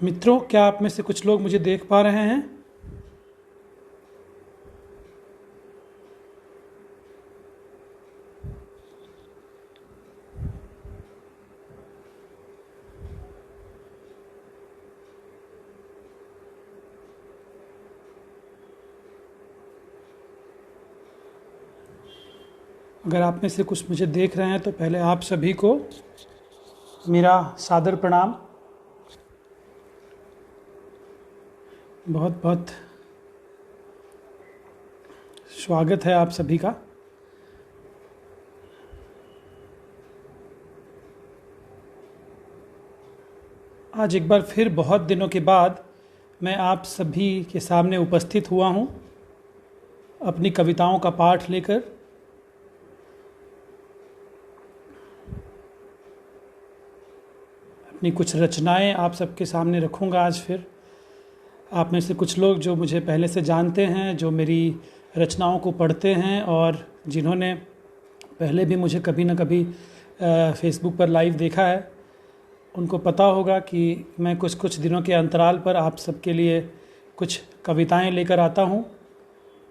मित्रों, क्या आप में से कुछ लोग मुझे देख पा रहे हैं? अगर आप में से कुछ मुझे देख रहे हैं तो पहले आप सभी को मेरा सादर प्रणाम। बहुत बहुत स्वागत है आप सभी का। आज एक बार फिर बहुत दिनों के बाद मैं आप सभी के सामने उपस्थित हुआ हूँ अपनी कविताओं का पाठ लेकर। अपनी कुछ रचनाएं आप सबके सामने रखूँगा आज फिर। आप में से कुछ लोग जो मुझे पहले से जानते हैं, जो मेरी रचनाओं को पढ़ते हैं और जिन्होंने पहले भी मुझे कभी ना कभी फेसबुक पर लाइव देखा है, उनको पता होगा कि मैं कुछ कुछ दिनों के अंतराल पर आप सबके लिए कुछ कविताएं लेकर आता हूं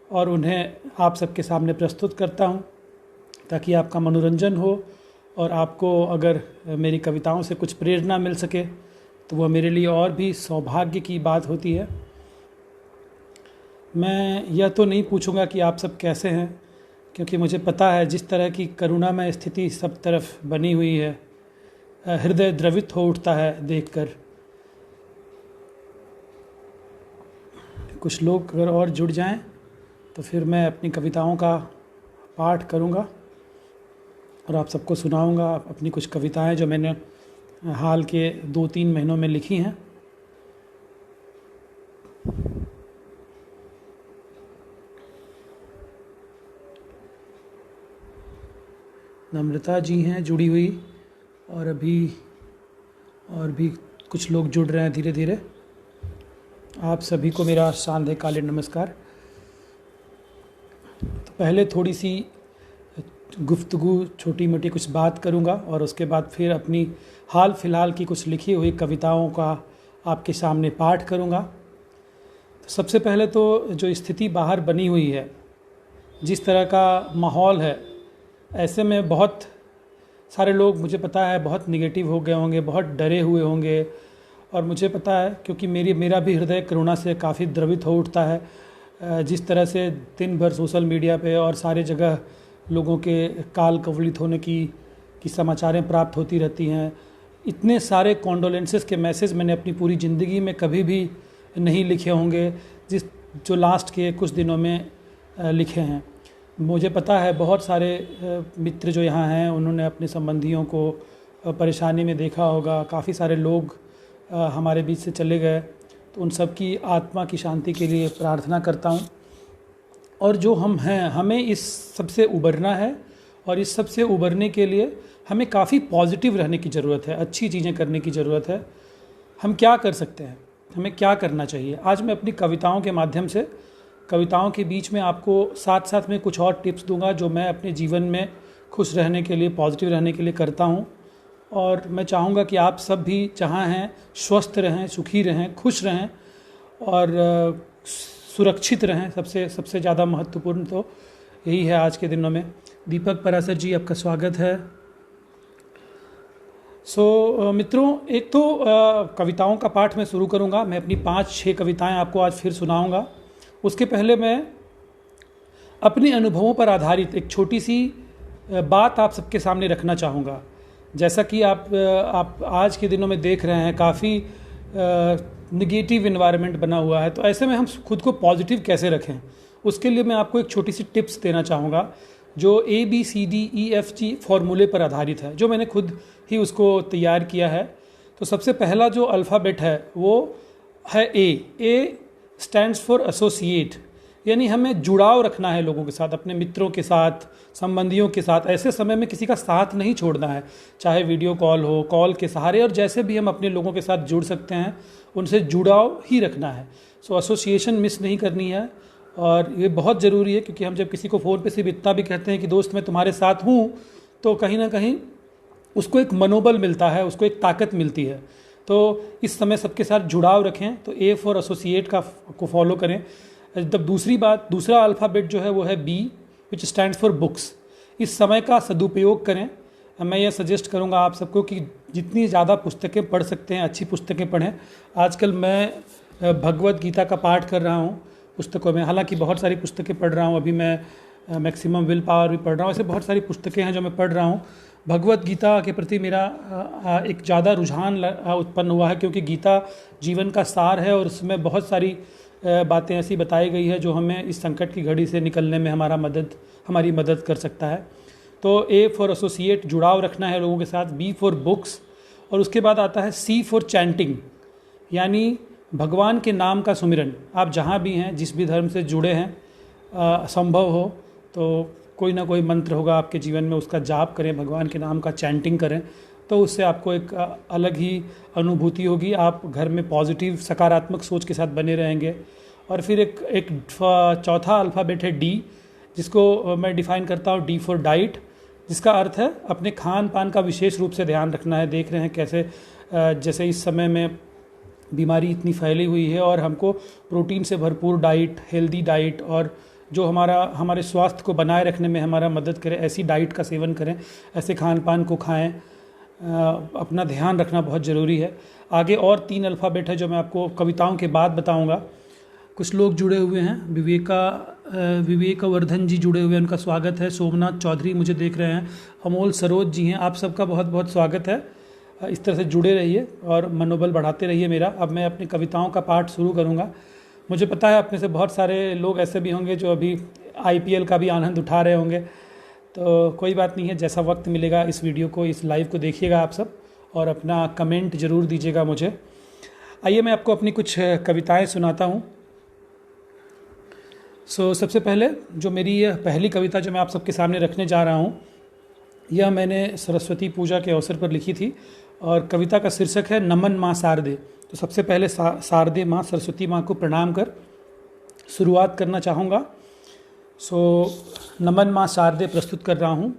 और उन्हें आप सबके सामने प्रस्तुत करता हूं ताकि आपका मनोरंजन हो और आपको अगर मेरी कविताओं से कुछ प्रेरणा मिल सके तो वह मेरे लिए और भी सौभाग्य की बात होती है। मैं यह तो नहीं पूछूंगा कि आप सब कैसे हैं, क्योंकि मुझे पता है जिस तरह की करुणामय स्थिति सब तरफ बनी हुई है, हृदय द्रवित हो उठता है देखकर। कुछ लोग अगर और जुड़ जाएं तो फिर मैं अपनी कविताओं का पाठ करूंगा और आप सबको सुनाऊंगा अपनी कुछ कविताएं जो मैंने हाल के 2-3 महीनों में लिखी हैं। नम्रता जी हैं जुड़ी हुई और भी कुछ लोग जुड़ रहे हैं धीरे धीरे। आप सभी को मेरा सांध्यकालीन नमस्कार। तो पहले थोड़ी सी गुफ्तगू, छोटी मोटी कुछ बात करूंगा और उसके बाद फिर अपनी हाल फिलहाल की कुछ लिखी हुई कविताओं का आपके सामने पाठ करूंगा। तो सबसे पहले तो जो स्थिति बाहर बनी हुई है, जिस तरह का माहौल है, ऐसे में बहुत सारे लोग, मुझे पता है, बहुत निगेटिव हो गए होंगे, बहुत डरे हुए होंगे। और मुझे पता है क्योंकि मेरा भी हृदय करुणा से काफ़ी द्रवित हो उठता है। जिस तरह से दिन भर सोशल मीडिया पे और सारे जगह लोगों के काल कवलित होने की समाचारें प्राप्त होती रहती हैं। इतने सारे कॉन्डोलेंसेस के मैसेज मैंने अपनी पूरी ज़िंदगी में कभी भी नहीं लिखे होंगे जो लास्ट के कुछ दिनों में लिखे हैं। मुझे पता है बहुत सारे मित्र जो यहाँ हैं उन्होंने अपने संबंधियों को परेशानी में देखा होगा। काफ़ी सारे लोग हमारे बीच से चले गए, तो उन सब की आत्मा की शांति के लिए प्रार्थना करता हूँ। और जो हम हैं, हमें इस सबसे उबरना है और इस सबसे उबरने के लिए हमें काफ़ी पॉजिटिव रहने की ज़रूरत है, अच्छी चीज़ें करने की ज़रूरत है। हम क्या कर सकते हैं, हमें क्या करना चाहिए? आज मैं अपनी कविताओं के माध्यम से, कविताओं के बीच में आपको साथ साथ में कुछ और टिप्स दूंगा जो मैं अपने जीवन में खुश रहने के लिए, पॉजिटिव रहने के लिए करता हूं। और मैं चाहूँगा कि आप सब भी जहाँ हैं स्वस्थ रहें, सुखी रहें, खुश रहें और सुरक्षित रहें। सबसे ज़्यादा महत्वपूर्ण तो यही है आज के दिनों में। दीपक परासर जी, आपका स्वागत है। मित्रों, एक तो कविताओं का पाठ मैं शुरू करूंगा। मैं अपनी 5-6 कविताएं आपको आज फिर सुनाऊंगा। उसके पहले मैं अपने अनुभवों पर आधारित एक छोटी सी बात आप सबके सामने रखना चाहूँगा। जैसा कि आप आज के दिनों में देख रहे हैं, काफ़ी निगेटिव इन्वायरमेंट बना हुआ है, तो ऐसे में हम खुद को पॉजिटिव कैसे रखें, उसके लिए मैं आपको एक छोटी सी टिप्स देना चाहूँगा जो ABCDEFG फॉर्मूले पर आधारित है, जो मैंने खुद ही उसको तैयार किया है। तो सबसे पहला जो अल्फ़ाबेट है वो है A स्टैंड्स फॉर एसोसिएट, यानी हमें जुड़ाव रखना है लोगों के साथ, अपने मित्रों के साथ, संबंधियों के साथ। ऐसे समय में किसी का साथ नहीं छोड़ना है, चाहे वीडियो कॉल हो, कॉल के सहारे, और जैसे भी हम अपने लोगों के साथ जुड़ सकते हैं उनसे जुड़ाव ही रखना है। एसोसिएशन मिस नहीं करनी है और ये बहुत ज़रूरी है, क्योंकि हम जब किसी को फ़ोन पे सिर्फ इतना भी कहते हैं कि दोस्त मैं तुम्हारे साथ हूँ, तो कहीं ना कहीं उसको एक मनोबल मिलता है, उसको एक ताकत मिलती है। तो इस समय सबके साथ जुड़ाव रखें। तो ए फॉर एसोसिएट को फॉलो करें। तब दूसरा अल्फ़ाबेट जो है वो है B, which stands for books. इस समय का सदुपयोग करें। मैं ये सजेस्ट करूँगा आप सबको कि जितनी ज़्यादा पुस्तकें पढ़ सकते हैं अच्छी पुस्तकें पढ़ें। आजकल मैं भगवत गीता का पाठ कर रहा हूँ पुस्तकों में। हालांकि बहुत सारी पुस्तकें पढ़ रहा हूँ, अभी मैं मैक्सिमम विल पावर भी पढ़ रहा हूँ। ऐसे बहुत सारी पुस्तकें हैं जो मैं पढ़ रहा हूँ। भगवत गीता के प्रति मेरा एक ज़्यादा रुझान उत्पन्न हुआ है, क्योंकि गीता जीवन का सार है और उसमें बहुत सारी बातें ऐसी बताई गई है जो हमें इस संकट की घड़ी से निकलने में हमारी मदद कर सकता है। तो ए फॉर एसोसिएट, जुड़ाव रखना है लोगों के साथ। बी फॉर बुक्स, और उसके बाद आता है सी फॉर चैंटिंग, यानी भगवान के नाम का सुमिरन। आप जहाँ भी हैं, जिस भी धर्म से जुड़े हैं, संभव हो तो कोई ना कोई मंत्र होगा आपके जीवन में, उसका जाप करें, भगवान के नाम का चैंटिंग करें, तो उससे आपको एक अलग ही अनुभूति होगी। आप घर में पॉजिटिव सकारात्मक सोच के साथ बने रहेंगे। और फिर एक चौथा अल्फ़ाबेट है डी, जिसको मैं डिफ़ाइन करता हूँ डी फॉर डाइट, जिसका अर्थ है अपने खान पान का विशेष रूप से ध्यान रखना है। देख रहे हैं कैसे जैसे इस समय में बीमारी इतनी फैली हुई है, और हमको प्रोटीन से भरपूर डाइट, हेल्दी डाइट, और जो हमारे स्वास्थ्य को बनाए रखने में हमारा मदद करे, ऐसी डाइट का सेवन करें, ऐसे खान पान को खाएं। अपना ध्यान रखना बहुत ज़रूरी है। आगे और 3 अल्फ़ाबेट है जो मैं आपको कविताओं के बाद बताऊंगा। कुछ लोग जुड़े हुए हैं, विवेकवर्धन जी जुड़े हुए हैं, उनका स्वागत है। सोमनाथ चौधरी मुझे देख रहे हैं, अमोल सरोज जी हैं, आप सबका बहुत बहुत स्वागत है। इस तरह से जुड़े रहिए और मनोबल बढ़ाते रहिए मेरा। अब मैं अपनी कविताओं का पाठ शुरू करूँगा। मुझे पता है आप में से बहुत सारे लोग ऐसे भी होंगे जो अभी IPL का भी आनंद उठा रहे होंगे, तो कोई बात नहीं है, जैसा वक्त मिलेगा इस वीडियो को, इस लाइव को देखिएगा आप सब, और अपना कमेंट ज़रूर दीजिएगा मुझे। आइए मैं आपको अपनी कुछ कविताएं सुनाता हूँ। सबसे पहले जो मेरी यह पहली कविता जो मैं आप सबके सामने रखने जा रहा हूँ, यह मैंने सरस्वती पूजा के अवसर पर लिखी थी, और कविता का शीर्षक है नमन माँ शारदे। तो सबसे पहले शारदे माँ, सरस्वती माँ को प्रणाम कर शुरुआत करना चाहूँगा। नमन माँ शारदे प्रस्तुत कर रहा हूँ।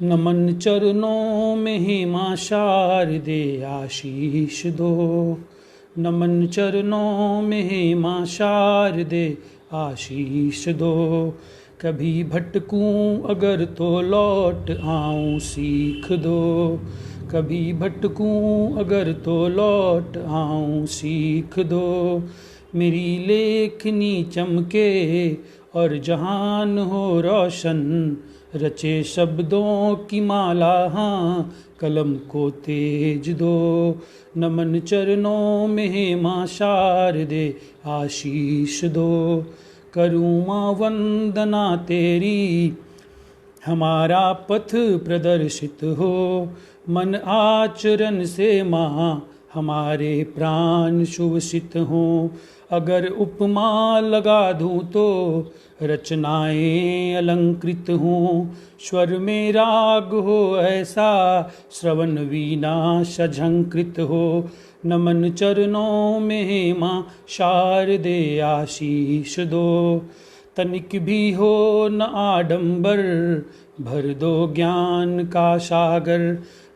नमन चरणों में ही माँ शारदे आशीष दो, नमन चरणों में ही माँ शारदे आशीष दो। कभी भटकूं अगर तो लौट आऊं सीख दो, कभी भटकूं अगर तो लौट आऊं सीख दो। मेरी लेखनी चमके और जहान हो रोशन, रचे शब्दों की माला हाँ कलम को तेज दो। नमन चरणों में माँ शारदे आशीष दो, करूँ माँ वंदना तेरी हमारा पथ प्रदर्शित हो। मन आचरण से माँ हमारे प्राण शुभसित हों। अगर उपमा लगा दूँ तो रचनाएं अलंकृत हों। स्वर में राग हो ऐसा श्रवण वीणा सझंकृत हो। नमन चरणों में माँ शारदे आशीष दो। तनिक भी हो न आडंबर, भर दो ज्ञान का सागर।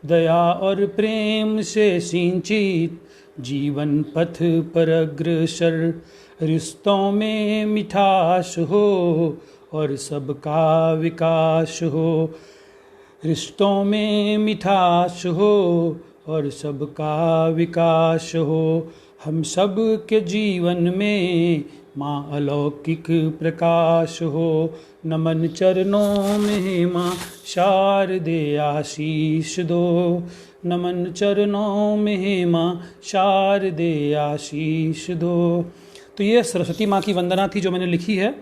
दया और प्रेम से सिंचित जीवन पथ पर अग्रसर। रिश्तों में मिठास हो और सबका विकास हो। रिश्तों में मिठास हो और सबका विकास हो। हम सब के जीवन में माँ अलौकिक प्रकाश हो। नमन चरणों में माँ शारदे आशीष दो। नमन चरणों में माँ शारदे आशीष दो। तो ये सरस्वती माँ की वंदना थी जो मैंने लिखी है।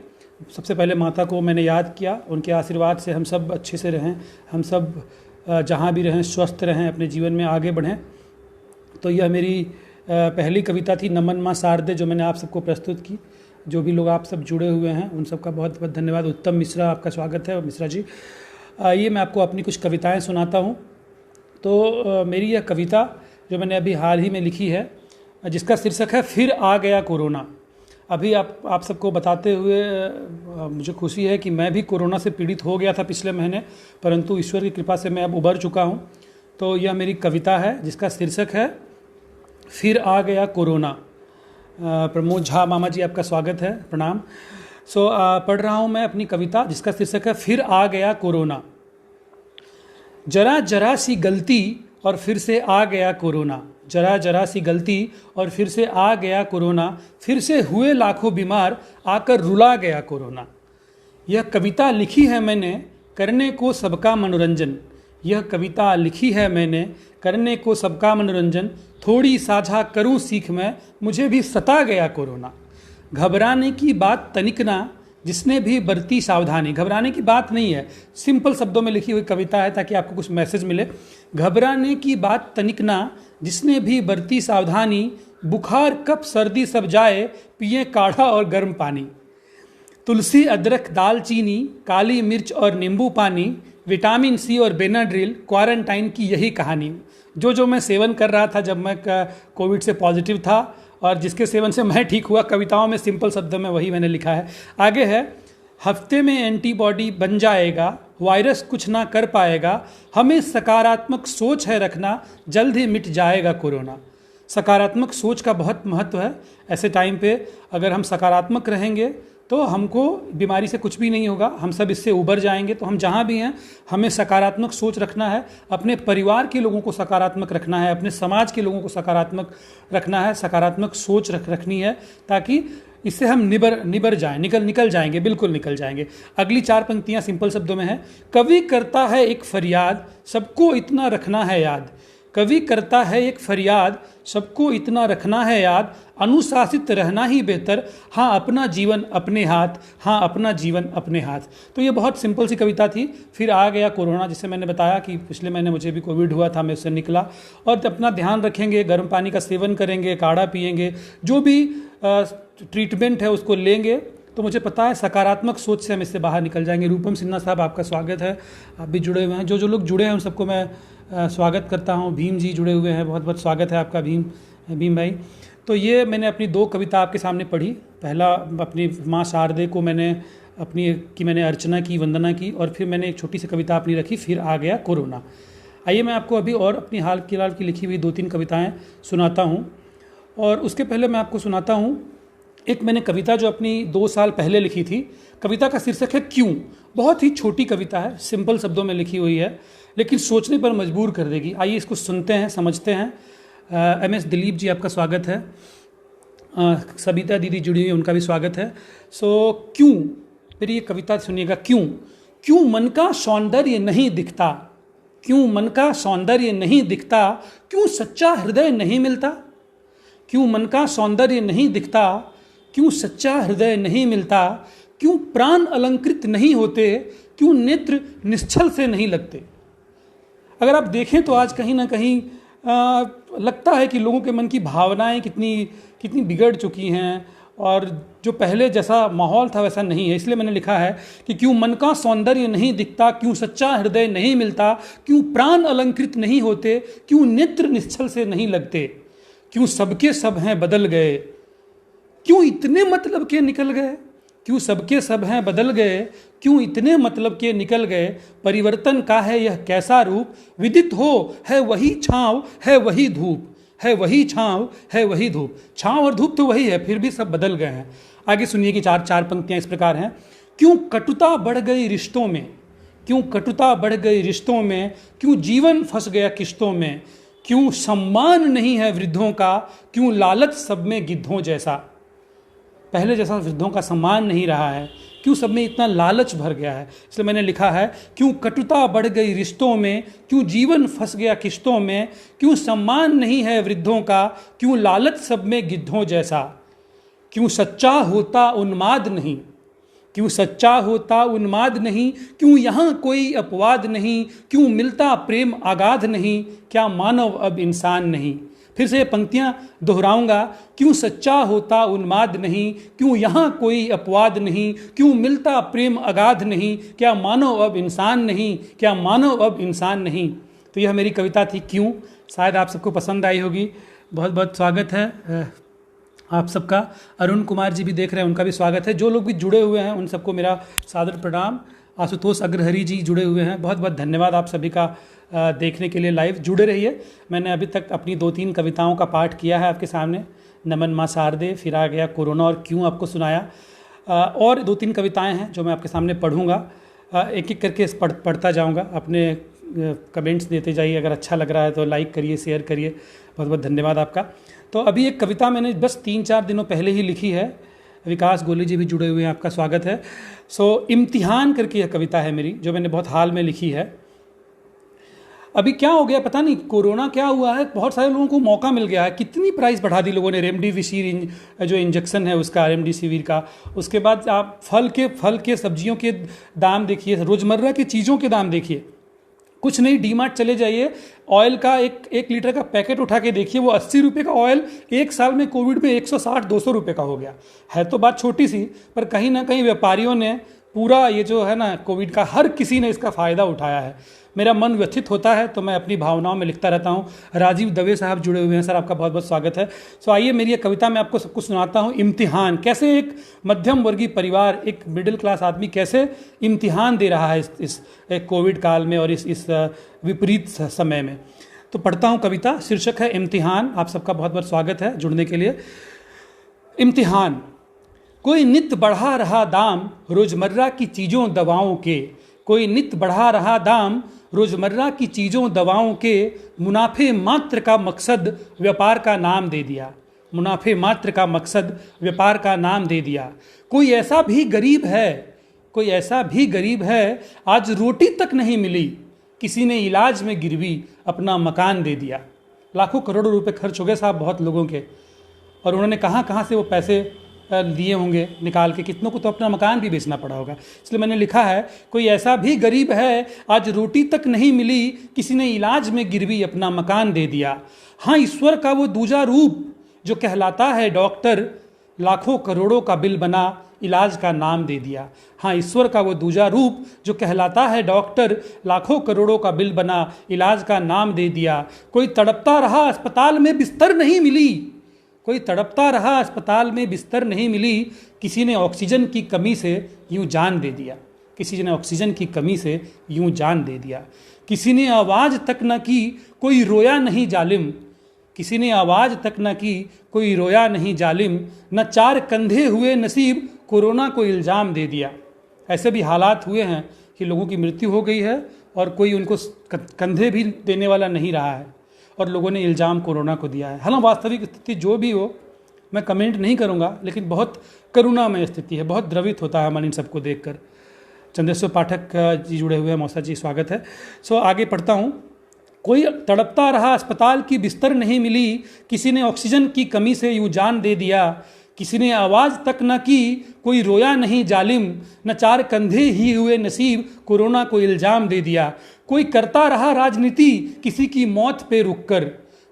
सबसे पहले माता को मैंने याद किया, उनके आशीर्वाद से हम सब अच्छे से रहें, हम सब जहाँ भी रहें स्वस्थ रहें, अपने जीवन में आगे बढ़ें। तो यह मेरी पहली कविता थी नमन माँ शारदे, जो मैंने आप सबको प्रस्तुत की। जो भी लोग आप सब जुड़े हुए हैं उन सबका बहुत बहुत धन्यवाद। उत्तम मिश्रा आपका स्वागत है, मिश्रा जी। ये मैं आपको अपनी कुछ कविताएं सुनाता हूँ। तो मेरी यह कविता जो मैंने अभी हाल ही में लिखी है, जिसका शीर्षक है फिर आ गया कोरोना। अभी आप सबको बताते हुए मुझे खुशी है कि मैं भी कोरोना से पीड़ित हो गया था पिछले महीने, परंतु ईश्वर की कृपा से मैं अब उबर चुका हूँ। तो यह मेरी कविता है जिसका शीर्षक है फिर आ गया कोरोना। प्रमोद झा मामा जी, आपका स्वागत है, प्रणाम। पढ़ रहा हूँ मैं अपनी कविता जिसका शीर्षक है फिर आ गया कोरोना। जरा जरा सी गलती और फिर से आ गया कोरोना, जरा जरा सी गलती और फिर से आ गया कोरोना, फिर से हुए लाखों बीमार, आकर रुला गया कोरोना। यह कविता लिखी है मैंने करने को सबका मनोरंजन, यह कविता लिखी है मैंने करने को सबका मनोरंजन, थोड़ी साझा करूं सीख मैं, मुझे भी सता गया कोरोना। घबराने की बात तनिक ना, जिसने भी बरती सावधानी। घबराने की बात नहीं है, सिंपल शब्दों में लिखी हुई कविता है ताकि आपको कुछ मैसेज मिले। घबराने की बात तनिक ना, जिसने भी बरती सावधानी, बुखार कफ सर्दी सब जाए, पिए काढ़ा और गर्म पानी। तुलसी अदरक दालचीनी, काली मिर्च और नींबू पानी, विटामिन सी और बेनाड्रिल, क्वारंटाइन की यही कहानी। जो मैं सेवन कर रहा था जब मैं कोविड से पॉजिटिव था और जिसके सेवन से मैं ठीक हुआ, कविताओं में सिंपल शब्दों में वही मैंने लिखा है। आगे है, हफ्ते में एंटीबॉडी बन जाएगा, वायरस कुछ ना कर पाएगा, हमें सकारात्मक सोच है रखना, जल्द ही मिट जाएगा कोरोना। सकारात्मक सोच का बहुत महत्व है। ऐसे टाइम पे अगर हम सकारात्मक रहेंगे तो हमको बीमारी से कुछ भी नहीं होगा, हम सब इससे उबर जाएंगे। तो हम जहाँ भी हैं हमें सकारात्मक सोच रखना है, अपने परिवार के लोगों को सकारात्मक रखना है, अपने समाज के लोगों को सकारात्मक रखना है, सकारात्मक सोच रखनी है, ताकि इससे हम निबर जाएं, निकल जाएंगे, बिल्कुल निकल जाएंगे। अगली 4 पंक्तियाँ सिंपल शब्दों में है। कवि करता है एक फरियाद, सबको इतना रखना है याद। कवि करता है एक फरियाद, सबको इतना रखना है याद, अनुशासित रहना ही बेहतर, हाँ अपना जीवन अपने हाथ, हाँ अपना जीवन अपने हाथ। तो ये बहुत सिंपल सी कविता थी। फिर आ गया कोरोना, जिसे मैंने बताया कि पिछले महीने मुझे भी कोविड हुआ था, मैं उससे निकला। और अपना ध्यान रखेंगे, गर्म पानी का सेवन करेंगे, काढ़ा पिएंगे, जो भी ट्रीटमेंट है उसको लेंगे, तो मुझे पता है सकारात्मक सोच से हम इससे बाहर निकल जाएंगे। रूपम सिन्हा साहब, आपका स्वागत है, आप भी जुड़े हुए हैं। जो लोग जुड़े हैं उन सबको मैं स्वागत करता हूँ। भीम जी जुड़े हुए हैं, बहुत बहुत स्वागत है आपका भीम भाई। तो ये मैंने अपनी 2 कविता आपके सामने पढ़ी। पहला अपनी माँ शारदे को मैंने मैंने अर्चना की, वंदना की, और फिर मैंने एक छोटी सी कविता अपनी रखी, फिर आ गया कोरोना। आइए मैं आपको अभी और अपनी हाल फिलहाल की लिखी हुई 2-3 कविताएँ सुनाता हूँ। और उसके पहले मैं आपको सुनाता हूँ एक मैंने कविता जो अपनी 2 साल पहले लिखी थी। कविता का शीर्षक है क्यों। बहुत ही छोटी कविता है, सिंपल शब्दों में लिखी हुई है, लेकिन सोचने पर मजबूर कर देगी। आइए इसको सुनते हैं, समझते हैं। MS दिलीप जी, आपका स्वागत है। सबिता दीदी जुड़ी हुई, उनका भी स्वागत है। क्यों, मेरी ये कविता सुनिएगा। क्यों मन का सौंदर्य नहीं दिखता, क्यों मन का सौंदर्य नहीं दिखता, क्यों सच्चा हृदय नहीं मिलता। क्यों मन का सौंदर्य नहीं दिखता, क्यों सच्चा हृदय नहीं मिलता, क्यों प्राण अलंकृत नहीं होते, क्यों नेत्र निश्चल से नहीं लगते। अगर आप देखें तो आज कहीं ना कहीं लगता है कि लोगों के मन की भावनाएं कितनी बिगड़ चुकी हैं, और जो पहले जैसा माहौल था वैसा नहीं है। इसलिए मैंने लिखा है कि क्यों मन का सौंदर्य नहीं दिखता, क्यों सच्चा हृदय नहीं मिलता, क्यों प्राण अलंकृत नहीं होते, क्यों नेत्र निश्चल से नहीं लगते, क्यों सबके सब हैं बदल गए, क्यों इतने मतलब के निकल गए, क्यों सबके सब हैं बदल गए, क्यों इतने मतलब के निकल गए। परिवर्तन का है यह कैसा रूप, विदित हो है वही छाँव है वही धूप, है वही छाँव है वही धूप। छाँव और धूप तो वही है, फिर भी सब बदल गए हैं। आगे सुनिए कि 4 पंक्तियाँ इस प्रकार हैं। क्यों कटुता बढ़ गई रिश्तों में, क्यों कटुता बढ़ गई रिश्तों में, क्यों जीवन फंस गया किश्तों में, क्यों सम्मान नहीं है वृद्धों का, क्यों लालच सब में गिद्धों जैसा। पहले जैसा वृद्धों का सम्मान नहीं रहा है, क्यों सब में इतना लालच भर गया है। इसलिए मैंने लिखा है क्यों कटुता बढ़ गई रिश्तों में, क्यों जीवन फंस गया किश्तों में, क्यों सम्मान नहीं है वृद्धों का, क्यों लालच सब में गिद्धों जैसा। क्यों सच्चा होता उन्माद नहीं, क्यों सच्चा होता उन्माद नहीं, क्यों यहाँ कोई अपवाद नहीं, क्यों मिलता प्रेम आगाध नहीं, क्या मानव अब इंसान नहीं। फिर से ये पंक्तियाँ दोहराऊंगा। क्यों सच्चा होता उन्माद नहीं, क्यों यहाँ कोई अपवाद नहीं, क्यों मिलता प्रेम अगाध नहीं, क्या मानव अब इंसान नहीं, क्या मानव अब इंसान नहीं। तो यह मेरी कविता थी क्यों। शायद आप सबको पसंद आई होगी। बहुत बहुत स्वागत है आप सबका। अरुण कुमार जी भी देख रहे हैं, उनका भी स्वागत है। जो लोग भी जुड़े हुए हैं उन सबको मेरा सादर प्रणाम। आशुतोष अग्रहरि जी जुड़े हुए हैं, बहुत बहुत धन्यवाद आप सभी का देखने के लिए। लाइव जुड़े रहिए। मैंने अभी तक अपनी 2-3 कविताओं का पाठ किया है आपके सामने। नमन माँ शारदे, फिर आ गया कोरोना और क्यों आपको सुनाया, और 2-3 कविताएं हैं जो मैं आपके सामने पढ़ूंगा। एक एक करके पढ़ता जाऊंगा। अपने कमेंट्स देते जाइए, अगर अच्छा लग रहा है तो लाइक करिए, शेयर करिए। बहुत बहुत धन्यवाद आपका। तो अभी एक कविता मैंने बस 3-4 दिनों पहले ही लिखी है। विकास गोली जी भी जुड़े हुए हैं, आपका स्वागत है। इम्तिहान करके यह कविता है मेरी, जो मैंने बहुत हाल में लिखी है। अभी क्या हो गया पता नहीं, कोरोना क्या हुआ है, बहुत सारे लोगों को मौका मिल गया है। कितनी प्राइस बढ़ा दी लोगों ने, रेमडेसिविर जो इंजेक्शन है उसका, रेमडेसिविर का। उसके बाद आप फल के सब्जियों के दाम देखिए, रोज़मर्रा की चीज़ों के दाम देखिए। कुछ नहीं, डीमार्ट चले जाइए, ऑयल का एक लीटर का पैकेट उठा के देखिए, वो 80 रुपये का ऑयल एक साल में कोविड में 160-200 रुपये का हो गया है। तो बात छोटी सी, पर कहीं ना कहीं व्यापारियों ने पूरा ये जो है ना कोविड का, हर किसी ने इसका फ़ायदा उठाया है। मेरा मन व्यथित होता है तो मैं अपनी भावनाओं में लिखता रहता हूँ। राजीव दवे साहब जुड़े हुए हैं, सर आपका बहुत बहुत स्वागत है। आइए मेरी ये कविता मैं आपको सब कुछ सुनाता हूँ। इम्तिहान, कैसे एक मध्यम वर्गीय परिवार, एक मिडिल क्लास आदमी कैसे इम्तिहान दे रहा है इस कोविड काल में और इस विपरीत समय में। तो पढ़ता हूँ कविता, शीर्षक है इम्तिहान। आप सबका बहुत बहुत स्वागत है जुड़ने के लिए। इम्तिहान। कोई नित बढ़ा रहा दाम रोज़मर्रा की चीज़ों दवाओं के, कोई नित बढ़ा रहा दाम रोज़मर्रा की चीज़ों दवाओं के, मुनाफे मात्र का मकसद व्यापार का नाम दे दिया, मुनाफे मात्र का मकसद व्यापार का नाम दे दिया। कोई ऐसा भी गरीब है, कोई ऐसा भी गरीब है, आज रोटी तक नहीं मिली, किसी ने इलाज में गिरवी अपना मकान दे दिया। लाखों करोड़ों रुपए खर्च हो गए साहब बहुत लोगों के, और उन्होंने कहाँ से वो पैसे दिए होंगे निकाल के। कितनों को तो अपना मकान भी बेचना पड़ा होगा। इसलिए मैंने लिखा है, कोई ऐसा भी गरीब है, आज रोटी तक नहीं मिली, किसी ने इलाज में गिरवी अपना मकान दे दिया। हाँ, ईश्वर का वो दूजा रूप जो कहलाता है डॉक्टर, लाखों करोड़ों का बिल बना इलाज का नाम दे दिया। हाँ, ईश्वर का वो दूजा रूप जो कहलाता है डॉक्टर, लाखों करोड़ों का बिल बना इलाज का नाम दे दिया। कोई तड़पता रहा अस्पताल में बिस्तर नहीं मिली, कोई तड़पता रहा अस्पताल में बिस्तर नहीं मिली, किसी ने ऑक्सीजन की कमी से यूं जान दे दिया, किसी ने ऑक्सीजन की कमी से यूं जान दे दिया। किसी ने आवाज़ तक न की, कोई रोया नहीं जालिम, किसी ने आवाज़ तक न की, कोई रोया नहीं जालिम, न 4 कंधे हुए नसीब, कोरोना को इल्ज़ाम दे दिया। ऐसे भी हालात हुए हैं कि लोगों की मृत्यु हो गई है और कोई उनको कंधे भी देने वाला नहीं रहा है, और लोगों ने इल्ज़ाम कोरोना को दिया है। हालांकि वास्तविक स्थिति जो भी हो, मैं कमेंट नहीं करूंगा, लेकिन बहुत करुणामय स्थिति है, बहुत द्रवित होता है मन इन सबको देखकर। चंदेश्वर पाठक जी जुड़े हुए हैं, मौसा जी स्वागत है। आगे पढ़ता हूँ। कोई तड़पता रहा अस्पताल की बिस्तर नहीं मिली, किसी ने ऑक्सीजन की कमी से यूँ जान दे दिया, किसी ने आवाज़ तक न की, कोई रोया नहीं जालिम, न 4 कंधे ही हुए नसीब, कोरोना को इल्ज़ाम दे दिया। कोई करता रहा राजनीति किसी की मौत पे रुककर,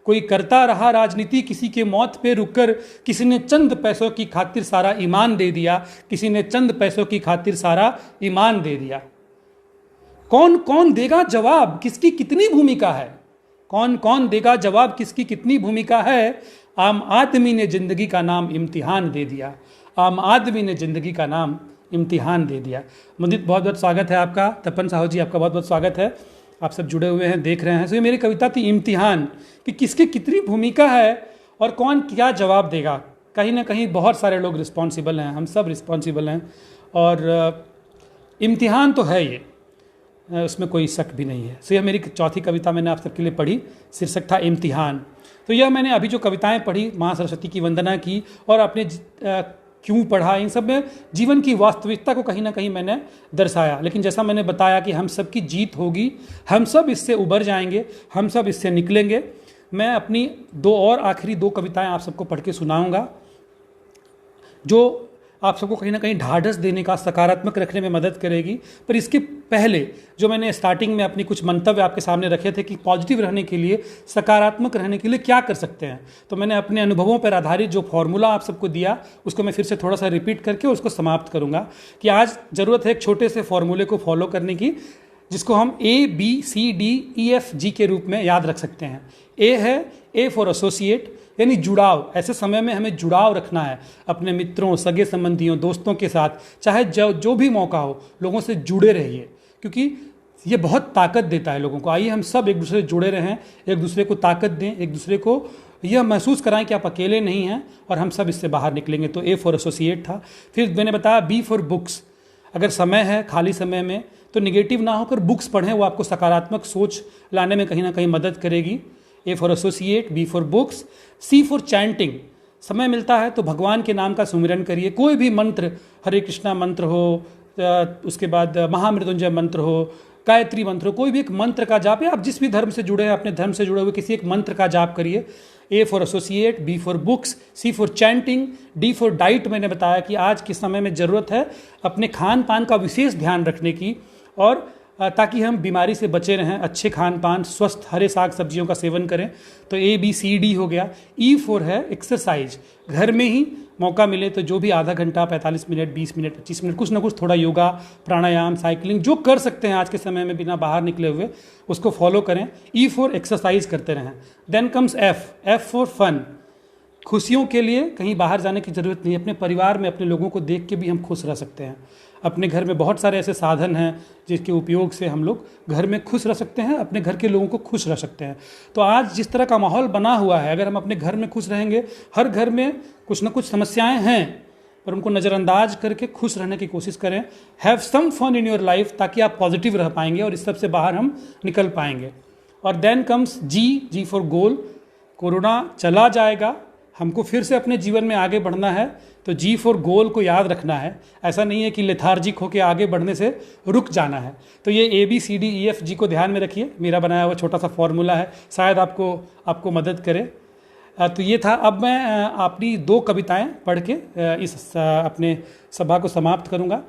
कोई करता रहा राजनीति किसी के मौत पे रुककर, किसी ने चंद पैसों की खातिर सारा ईमान दे दिया, किसी ने चंद पैसों की खातिर सारा ईमान दे दिया। कौन कौन देगा जवाब किसकी कितनी भूमिका है, कौन कौन देगा जवाब किसकी कितनी भूमिका है। आम आदमी ने जिंदगी का नाम इम्तिहान दे दिया, आम आदमी ने जिंदगी का नाम इम्तिहान दे दिया। मुदित बहुत बहुत स्वागत है आपका। तपन साहू जी आपका बहुत बहुत स्वागत है। आप सब जुड़े हुए हैं, देख रहे हैं। ये मेरी कविता थी इम्तिहान, कि किसकी कितनी भूमिका है और कौन क्या जवाब देगा। कहीं ना कहीं बहुत सारे लोग रिस्पॉन्सिबल हैं, हम सब रिस्पॉन्सिबल हैं, और इम्तिहान तो है ये, उसमें कोई शक भी नहीं है। यह मेरी चौथी कविता मैंने आप सबके लिए पढ़ी, शीर्षक था इम्तिहान। तो यह मैंने अभी जो कविताएं पढ़ी, माँ सरस्वती की वंदना की और अपने क्यों पढ़ा, इन सब में जीवन की वास्तविकता को कहीं ना कहीं मैंने दर्शाया। लेकिन जैसा मैंने बताया कि हम सब की जीत होगी, हम सब इससे उबर जाएंगे, हम सब इससे निकलेंगे। मैं अपनी 2 आखिरी 2 कविताएं आप सबको पढ़ के सुनाऊंगा, जो आप सबको कहीं ना कहीं ढाढ़स देने का, सकारात्मक रखने में मदद करेगी। पर इसके पहले जो मैंने स्टार्टिंग में अपनी कुछ मंतव्य आपके सामने रखे थे कि पॉजिटिव रहने के लिए, सकारात्मक रहने के लिए क्या कर सकते हैं, तो मैंने अपने अनुभवों पर आधारित जो फॉर्मूला आप सबको दिया उसको मैं फिर से थोड़ा सा रिपीट करके उसको समाप्त करूँगा। कि आज ज़रूरत है एक छोटे से फॉर्मूले को फॉलो करने की, जिसको हम ABCDEFG के रूप में याद रख सकते हैं। ए है ए फॉर एसोसिएट, यानी जुड़ाव। ऐसे समय में हमें जुड़ाव रखना है अपने मित्रों, सगे संबंधियों, दोस्तों के साथ, चाहे जो भी मौका हो, लोगों से जुड़े रहिए, क्योंकि ये बहुत ताकत देता है लोगों को। आइए हम सब एक दूसरे से जुड़े रहें, एक दूसरे को ताकत दें, एक दूसरे को यह महसूस कराएं कि आप अकेले नहीं हैं और हम सब इससे बाहर निकलेंगे। तो ए फॉर एसोसिएट था। फिर मैंने बताया बी फॉर बुक्स। अगर समय है खाली समय में तो निगेटिव ना होकर बुक्स पढ़ें, वो आपको सकारात्मक सोच लाने में कहीं ना कहीं मदद करेगी। A for associate, B for books, C for chanting. समय मिलता है तो भगवान के नाम का सुमिरन करिए। कोई भी मंत्र, हरे कृष्णा मंत्र हो, उसके बाद महामृत्युंजय मंत्र हो, गायत्री मंत्र हो, कोई भी एक मंत्र का जाप, या आप जिस भी धर्म से जुड़े हैं, अपने धर्म से जुड़े हुए किसी एक मंत्र का जाप करिए। A for associate, B for books, C for chanting, D for diet. मैंने बताया कि आज के समय में ज़रूरत है अपने खान पान का विशेष ध्यान रखने की, और ताकि हम बीमारी से बचे रहें। अच्छे खान पान, स्वस्थ हरे साग सब्जियों का सेवन करें। तो ए बी सी डी हो गया। ई फॉर है एक्सरसाइज। घर में ही मौका मिले तो जो भी आधा घंटा, 45 मिनट, 20 मिनट, 25 मिनट, कुछ ना कुछ थोड़ा योगा, प्राणायाम, साइकिलिंग, जो कर सकते हैं आज के समय में बिना बाहर निकले हुए, उसको फॉलो करें। ई फॉर एक्सरसाइज करते रहें। Then comes F, F for fun. खुशियों के लिए कहीं बाहर जाने की ज़रूरत नहीं। अपने परिवार में अपने लोगों को देख के भी हम खुश रह सकते हैं। अपने घर में बहुत सारे ऐसे साधन हैं जिसके उपयोग से हम लोग घर में खुश रह सकते हैं, अपने घर के लोगों को खुश रह सकते हैं। तो आज जिस तरह का माहौल बना हुआ है, अगर हम अपने घर में खुश रहेंगे, हर घर में कुछ ना कुछ समस्याएं हैं, पर उनको नज़रअंदाज करके खुश रहने की कोशिश करें। Have some fun in your life, ताकि आप पॉजिटिव रह पाएंगे और इस सब से बाहर हम निकल पाएंगे। और then comes G, G for goal. Corona चला जाएगा, हमको फिर से अपने जीवन में आगे बढ़ना है, तो जी फॉर गोल को याद रखना है। ऐसा नहीं है कि लेथार्जिक होकर आगे बढ़ने से रुक जाना है। तो ये A B C D E F G को ध्यान में रखिए। मेरा बनाया हुआ छोटा सा फॉर्मूला है, शायद आपको मदद करे। तो ये था। अब मैं अपनी 2 कविताएं पढ़ के इस अपने सभा को समाप्त करूँगा।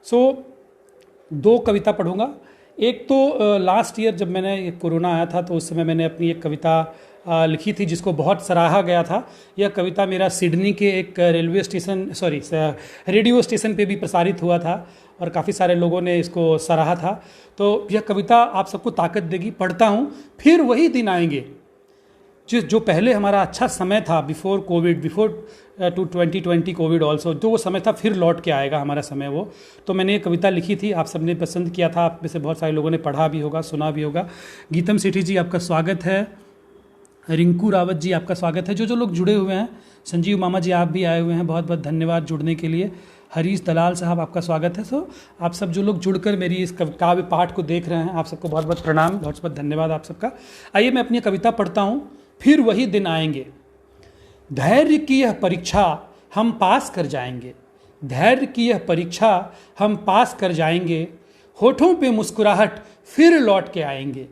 2 कविता पढ़ूँगा। एक तो लास्ट ईयर जब मैंने कोरोना आया था तो उस समय मैंने अपनी एक कविता लिखी थी जिसको बहुत सराहा गया था। यह कविता मेरा सिडनी के एक रेडियो स्टेशन पे भी प्रसारित हुआ था और काफ़ी सारे लोगों ने इसको सराहा था। तो यह कविता आप सबको ताकत देगी। पढ़ता हूँ। फिर वही दिन आएंगे जो पहले हमारा अच्छा समय था, before Covid, before 2020 Covid also, जो वो समय था फिर लौट के आएगा हमारा समय वो। तो मैंने ये कविता लिखी थी, आप सबने पसंद किया था, आप में से बहुत सारे लोगों ने पढ़ा भी होगा, सुना भी होगा। गीतम सेठी जी आपका स्वागत है। रिंकू रावत जी आपका स्वागत है। जो लोग जुड़े हुए हैं, संजीव मामा जी आप भी आए हुए हैं, बहुत बहुत धन्यवाद जुड़ने के लिए। हरीश दलाल साहब आपका स्वागत है। सो आप सब जो लोग जुड़कर मेरी इस काव्य पाठ को देख रहे हैं, आप सबको बहुत बहुत प्रणाम, बहुत बहुत धन्यवाद आप सबका। आइए मैं अपनी कविता पढ़ता हूँ। फिर वही दिन आएंगे। धैर्य की यह परीक्षा हम पास कर जाएंगे। धैर्य की यह परीक्षा हम पास कर जाएंगे। होठों पे मुस्कुराहट फिर लौट के आएंगे।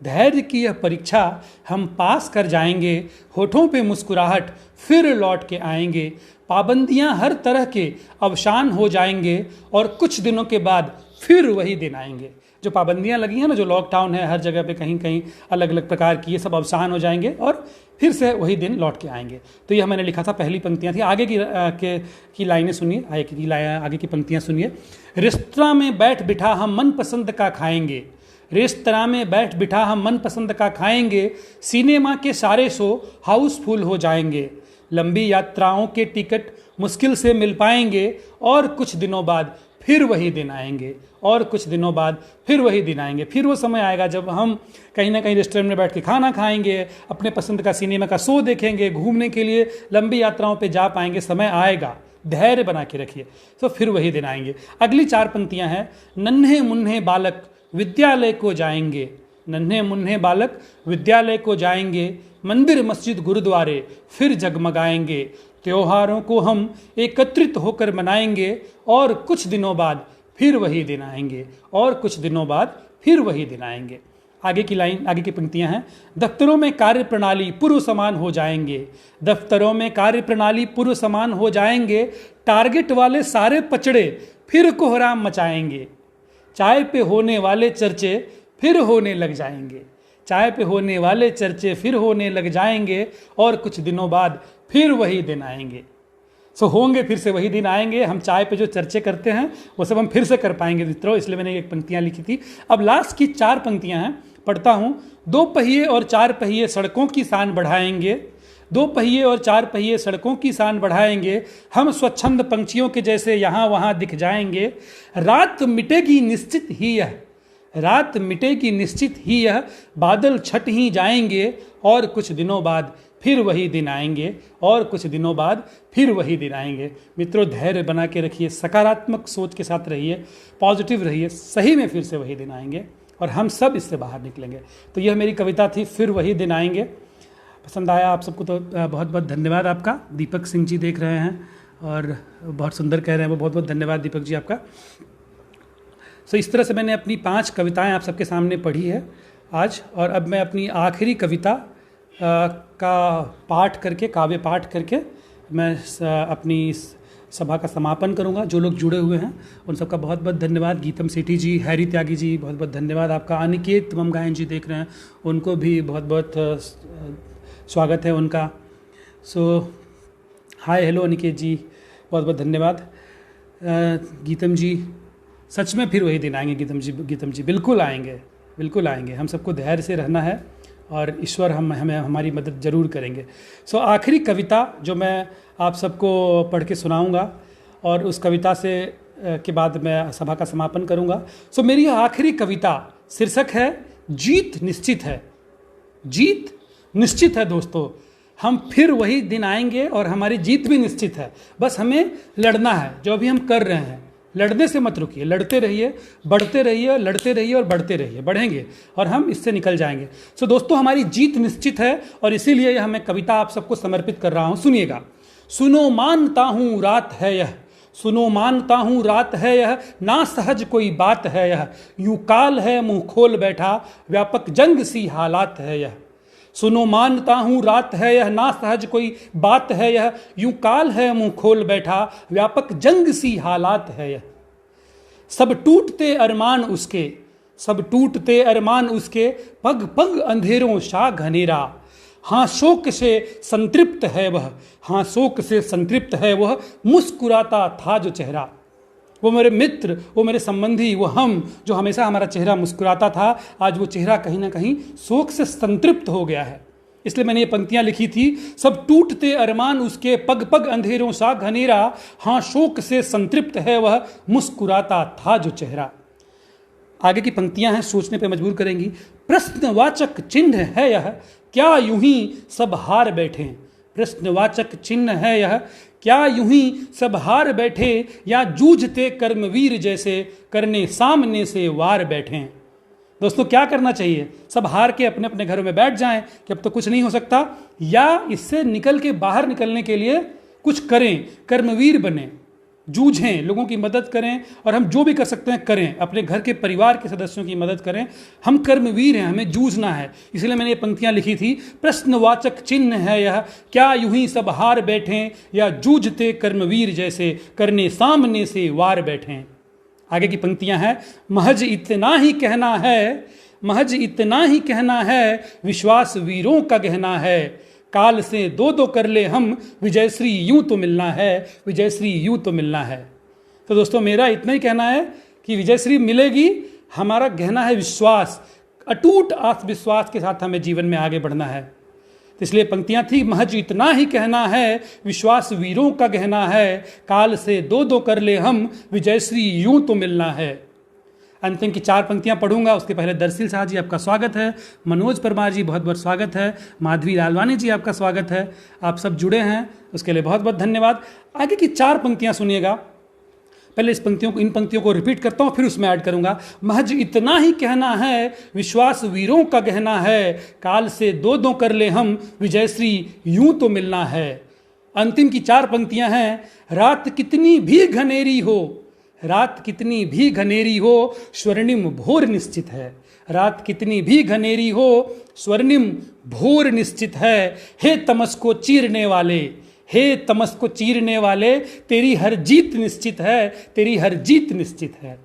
धैर्य की यह परीक्षा हम पास कर जाएंगे। होठों पे मुस्कुराहट फिर लौट के आएंगे। पाबंदियां हर तरह के अवसान हो जाएंगे और कुछ दिनों के बाद फिर वही दिन आएंगे। जो पाबंदियां लगी हैं ना, जो लॉकडाउन है हर जगह पे, कहीं कहीं अलग अलग प्रकार की, ये सब अवसान हो जाएंगे और फिर से वही दिन लौट के आएंगे। तो यह मैंने लिखा था, पहली पंक्तियां थी। आगे की लाइनें सुनिए, आगे की पंक्तियां सुनिए। रेस्तरां में बैठ बिठा हम मन पसंद का खाएंगे। रेस्तरां में बैठ बिठा हम मन पसंद का खाएंगे। सिनेमा के सारे शो हाउसफुल हो जाएंगे। लंबी यात्राओं के टिकट मुश्किल से मिल पाएंगे और कुछ दिनों बाद फिर वही दिन आएंगे। और कुछ दिनों बाद फिर वही दिन आएंगे। फिर वो समय आएगा जब हम कहीं ना कहीं रेस्टोरेंट में बैठ के खाना खाएंगे, अपने पसंद का सिनेमा का शो देखेंगे, घूमने के लिए लंबी यात्राओं पे जा पाएंगे। समय आएगा, धैर्य बना के रखिए। तो फिर वही दिन आएंगे। अगली 4 पंक्तियां हैं। नन्हे मुन्ने बालक विद्यालय को जाएंगे। नन्हे मुन्ने बालक विद्यालय को जाएंगे। मंदिर मस्जिद गुरुद्वारे फिर जगमगाएंगे। त्योहारों को हम एकत्रित होकर मनाएंगे और कुछ दिनों बाद फिर वही दिन आएंगे। और कुछ दिनों बाद फिर वही दिन आएंगे। आगे की पंक्तियां हैं। दफ्तरों में कार्य प्रणाली पूर्व समान हो जाएंगे। दफ्तरों में कार्य प्रणाली पूर्व समान हो जाएंगे। टारगेट वाले सारे पचड़े फिर कोहराम मचाएंगे। चाय पे होने वाले चर्चे फिर होने लग जाएंगे। चाय पे होने वाले चर्चे फिर होने लग जाएंगे और कुछ दिनों बाद फिर वही दिन आएंगे। होंगे, फिर से वही दिन आएंगे। हम चाय पे जो चर्चे करते हैं वो सब हम फिर से कर पाएंगे मित्रों, इसलिए मैंने एक पंक्तियां लिखी थी। अब लास्ट की 4 पंक्तियां हैं, पढ़ता हूं। 2 पहिए और 4 पहिए सड़कों की शान बढ़ाएंगे। दो पहिए और चार पहिए सड़कों की शान बढ़ाएंगे, हम स्वच्छंद पंछियों के जैसे यहाँ वहाँ दिख जाएंगे। रात मिटेगी निश्चित ही यह, रात मिटेगी निश्चित ही यह, बादल छट ही जाएंगे और कुछ दिनों बाद फिर वही दिन आएंगे, और कुछ दिनों बाद फिर वही दिन आएंगे। मित्रों, धैर्य बना के रखिए, सकारात्मक सोच के साथ रहिए, पॉजिटिव रहिए, सही में फिर से वही दिन आएंगे और हम सब इससे बाहर निकलेंगे। तो यह मेरी कविता थी, फिर वही दिन आएंगे। पसंद आया आप सबको तो बहुत बहुत धन्यवाद आपका। दीपक सिंह जी देख रहे हैं और बहुत सुंदर कह रहे हैं वो, बहुत बहुत धन्यवाद दीपक जी आपका। इस तरह से मैंने अपनी 5 कविताएं आप सबके सामने पढ़ी है आज, और अब मैं अपनी आखिरी कविता का पाठ करके, काव्य पाठ करके मैं अपनी सभा का समापन करूंगा। जो लोग जुड़े हुए हैं उन सबका बहुत बहुत धन्यवाद। गीतम सेठी जी, हैरी त्यागी जी, बहुत बहुत धन्यवाद आपका। अनिकेत मम गायन जी देख रहे हैं, उनको भी बहुत बहुत स्वागत है उनका। हाय हेलो अनिकेत जी, बहुत बहुत धन्यवाद। गीतम जी, सच में फिर वही दिन आएंगे। गीतम जी बिल्कुल आएंगे, बिल्कुल आएंगे। हम सबको धैर्य से रहना है और ईश्वर हमें हमारी मदद ज़रूर करेंगे। आखिरी कविता जो मैं आप सबको पढ़ के सुनाऊंगा और उस कविता से के बाद मैं सभा का समापन करूंगा। मेरी आखिरी कविता शीर्षक है जीत निश्चित है। जीत निश्चित है दोस्तों, हम फिर वही दिन आएंगे और हमारी जीत भी निश्चित है। बस हमें लड़ना है, जो अभी हम कर रहे हैं। लड़ने से मत रुकिए, लड़ते रहिए, बढ़ते रहिए, लड़ते रहिए और बढ़ते रहिए, बढ़ेंगे और हम इससे निकल जाएंगे। दोस्तों, हमारी जीत निश्चित है और इसीलिए यह मैं कविता आप सबको समर्पित कर रहा हूं। सुनिएगा। सुनो मानता हूं रात है यह, सुनो मानता हूं रात है यह, ना सहज कोई बात है यह, यूं काल है मुंह खोल बैठा, व्यापक जंग सी हालात है यह। सुनो मानता हूं रात है यह, ना सहज कोई बात है यह, यूं काल है मुंह खोल बैठा, व्यापक जंग सी हालात है यह। सब टूटते अरमान उसके, सब टूटते अरमान उसके, पग पग अंधेरों सा घनेरा, हाँ शोक से संतृप्त है वह, हाँ शोक से संतृप्त है वह, मुस्कुराता था जो चेहरा। वो मेरे मित्र, वो मेरे संबंधी, वो हम, जो हमेशा हमारा चेहरा मुस्कुराता था, आज वो चेहरा कहीं ना कहीं शोक से संतृप्त हो गया है। इसलिए मैंने ये पंक्तियां लिखी थी। सब टूटते अरमान उसके, पग पग अंधेरों सा घनेरा, हाँ शोक से संतृप्त है वह, मुस्कुराता था जो चेहरा। आगे की पंक्तियां हैं, सोचने पे मजबूर करेंगी। प्रश्नवाचक चिन्ह है यह, क्या यूं ही सब हार बैठे। प्रश्नवाचक चिन्ह है यह, क्या यूं ही सब हार बैठे, या जूझते कर्मवीर जैसे, करने सामने से वार बैठे। दोस्तों, क्या करना चाहिए? सब हार के अपने अपने घरों में बैठ जाएं कि अब तो कुछ नहीं हो सकता, या इससे निकल के बाहर निकलने के लिए कुछ करें, कर्मवीर बने, जूझें, लोगों की मदद करें, और हम जो भी कर सकते हैं करें, अपने घर के परिवार के सदस्यों की मदद करें। हम कर्मवीर हैं, हमें जूझना है। इसलिए मैंने ये पंक्तियां लिखी थी। प्रश्नवाचक चिन्ह है यह, क्या यूं ही सब हार बैठें, या जूझते कर्मवीर जैसे, करने सामने से वार बैठें। आगे की पंक्तियां हैं। महज इतना ही कहना है, महज इतना ही कहना है, विश्वास वीरों का गहना है, काल से दो दो कर ले हम, विजयश्री यूं तो मिलना है, विजयश्री यूं तो मिलना है। तो दोस्तों, मेरा इतना ही कहना है कि विजयश्री मिलेगी। हमारा गहना है विश्वास, अटूट आत्मविश्वास के साथ हमें जीवन में आगे बढ़ना है। तो इसलिए पंक्तियां थी। महज इतना ही कहना है, विश्वास वीरों का गहना है, काल से दो दो कर ले हम, विजयश्री यूं तो मिलना है। अंतिम की 4 पंक्तियां पढ़ूंगा। उसके पहले दरसिल शाह जी आपका स्वागत है, मनोज परमार जी बहुत बहुत स्वागत है, माधवी लालवानी जी आपका स्वागत है। आप सब जुड़े हैं, उसके लिए बहुत बहुत धन्यवाद। आगे की 4 पंक्तियां सुनिएगा। पहले इन पंक्तियों को रिपीट करता हूं, फिर उसमें ऐड करूंगा। महज इतना ही कहना है, विश्वास वीरों का गहना है, काल से दो दो कर ले हम, विजयश्री यूं तो मिलना है। अंतिम की 4 पंक्तियां हैं। रात कितनी भी घनेरी हो, रात कितनी भी घनेरी हो, स्वर्णिम भोर निश्चित है। रात कितनी भी घनेरी हो, स्वर्णिम भोर निश्चित है। हे तमस को चीरने वाले, हे तमस को चीरने वाले, तेरी हर जीत निश्चित है, तेरी हर जीत निश्चित है।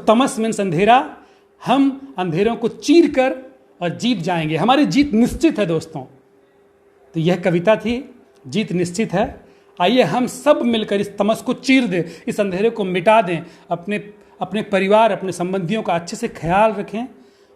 तमस मीन्स अंधेरा। हम अंधेरों को चीर कर और जीत जाएंगे, हमारी जीत निश्चित है दोस्तों। तो यह कविता थी, जीत निश्चित है। आइए हम सब मिलकर इस तमस को चीर दें, इस अंधेरे को मिटा दें, अपने परिवार, अपने संबंधियों का अच्छे से ख्याल रखें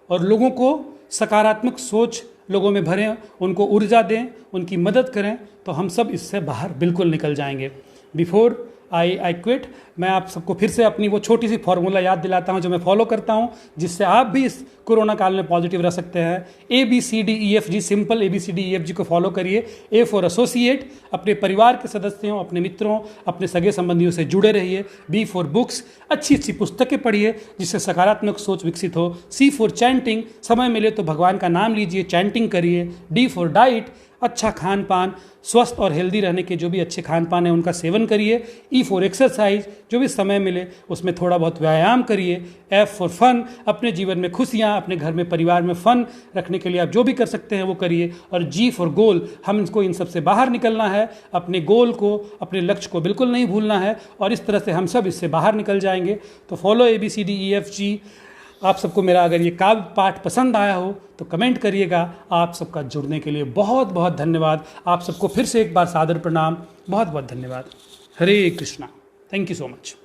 और लोगों को सकारात्मक सोच लोगों में भरें, उनको ऊर्जा दें, उनकी मदद करें, तो हम सब इससे बाहर बिल्कुल निकल जाएंगे। बिफोर आई क्विट, मैं आप सबको फिर से अपनी वो छोटी सी फॉर्मूला याद दिलाता हूँ जो मैं फॉलो करता हूँ, जिससे आप भी इस कोरोना काल में पॉजिटिव रह सकते हैं। ABCDEFG, सिंपल ABCDEFG को फॉलो करिए। A फॉर एसोसिएट, अपने परिवार के सदस्यों, अपने मित्रों, अपने सगे संबंधियों से जुड़े रहिए। B फॉर बुक्स, अच्छी अच्छी पुस्तकें पढ़िए जिससे सकारात्मक सोच विकसित हो। C फॉर चैंटिंग, समय मिले तो भगवान का नाम लीजिए, चैंटिंग करिए। D फॉर डाइट, अच्छा खान पान, स्वस्थ और हेल्दी रहने के जो भी अच्छे खान पान है उनका सेवन करिए। E फॉर एक्सरसाइज, जो भी समय मिले उसमें थोड़ा बहुत व्यायाम करिए। F फॉर फन, अपने जीवन में खुशियाँ, अपने घर में परिवार में फन रखने के लिए आप जो भी कर सकते हैं वो करिए। और G फॉर गोल, हम इसको इन सब से बाहर निकलना है, अपने गोल को, अपने लक्ष्य को बिल्कुल नहीं भूलना है, और इस तरह से हम सब इससे बाहर निकल जाएंगे। तो फॉलो ABCDEFG। आप सबको मेरा अगर ये काव्य पाठ पसंद आया हो तो कमेंट करिएगा। आप सबका जुड़ने के लिए बहुत बहुत धन्यवाद। आप सबको फिर से एक बार सादर प्रणाम, बहुत बहुत धन्यवाद। Hare Krishna. Thank you so much.